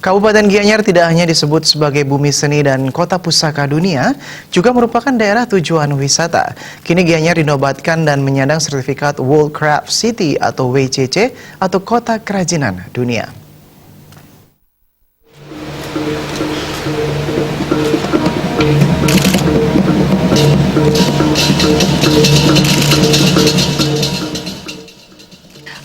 Kabupaten Gianyar tidak hanya disebut sebagai bumi seni dan kota pusaka dunia, juga merupakan daerah tujuan wisata. Kini Gianyar dinobatkan dan menyandang sertifikat World Craft City atau WCC atau Kota Kerajinan Dunia.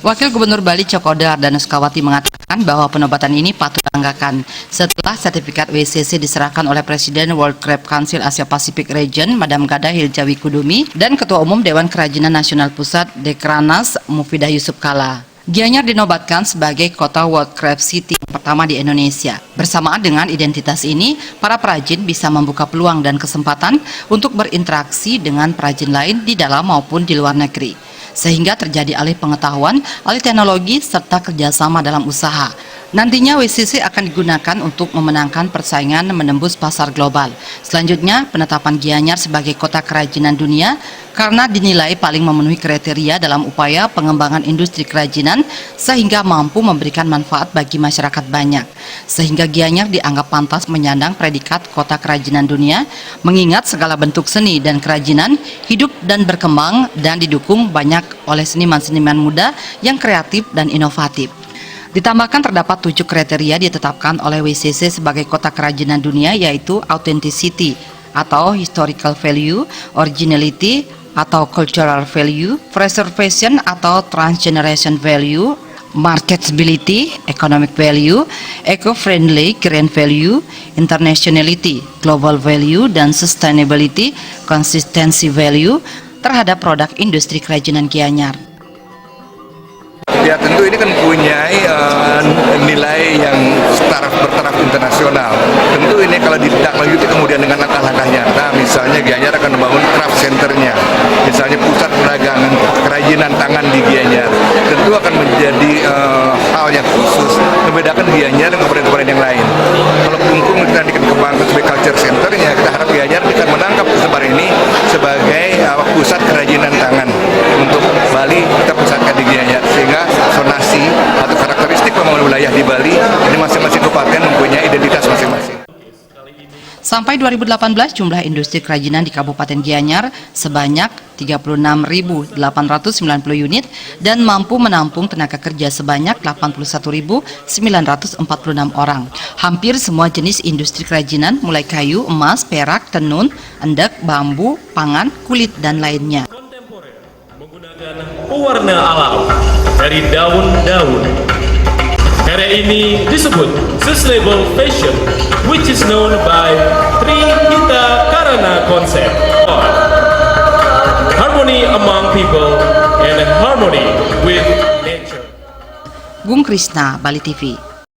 Wakil Gubernur Bali Cokodar Danuskawati mengatakan bahwa penobatan ini patut dibanggakan setelah sertifikat WCC diserahkan oleh Presiden World Craft Council Asia Pacific Region Madam Gada Hiljawi Kudumi dan Ketua Umum Dewan Kerajinan Nasional Pusat Dekranas Mufidah Yusuf Kala. Gianyar dinobatkan sebagai kota World Craft City yang pertama di Indonesia. Bersamaan dengan identitas ini, para perajin bisa membuka peluang dan kesempatan untuk berinteraksi dengan perajin lain di dalam maupun di luar negeri, sehingga terjadi alih pengetahuan, alih teknologi, serta kerjasama dalam usaha. Nantinya WCC akan digunakan untuk memenangkan persaingan menembus pasar global. Selanjutnya, penetapan Gianyar sebagai kota kerajinan dunia karena dinilai paling memenuhi kriteria dalam upaya pengembangan industri kerajinan sehingga mampu memberikan manfaat bagi masyarakat banyak. Sehingga Gianyar dianggap pantas menyandang predikat kota kerajinan dunia, mengingat segala bentuk seni dan kerajinan hidup dan berkembang dan didukung banyak oleh seniman-seniman muda yang kreatif dan inovatif. Ditambahkan terdapat 7 kriteria ditetapkan oleh WCC sebagai kota kerajinan dunia, yaitu authenticity atau historical value, originality atau cultural value, preservation atau transgeneration value, marketability, economic value, eco-friendly, green value, internationality, global value, dan sustainability, consistency value terhadap produk industri kerajinan Gianyar. Ya tentu ini kan mempunyai nilai yang bertaraf internasional. Tentu ini kalau ditindaklanjuti kemudian dengan langkah-langkah nyata, misalnya Gianyar akan membangun craft centernya, misalnya pusat perdagangan kerajinan tangan di Gianyar. Tentu akan menjadi hal yang khusus membedakan Gianyar dengan kabupaten yang lain. Kalau Kelungkung kita dikembangkan sebagai culture centernya, kita harap Gianyar akan menangkap kesempatan ini sebagai pusat kerajinan tangan untuk Bali. Kita pusatkan di Gianyar sehingga zonasi atau karakteristik pembangunan wilayah di Bali ini masing-masing kabupaten mempunyai identitas masing-masing. Sampai 2018 jumlah industri kerajinan di Kabupaten Gianyar sebanyak 36.890 unit dan mampu menampung tenaga kerja sebanyak 81.946 orang. Hampir semua jenis industri kerajinan mulai kayu, emas, perak, tenun, endek, bambu, pangan, kulit, dan lainnya. Menggunakan pewarna alam dari daun-daun. Karya ini disebut sustainable fashion, which is known by Trihita Karana concept. Harmony among people and harmony with nature. Gung Krisna, Bali TV.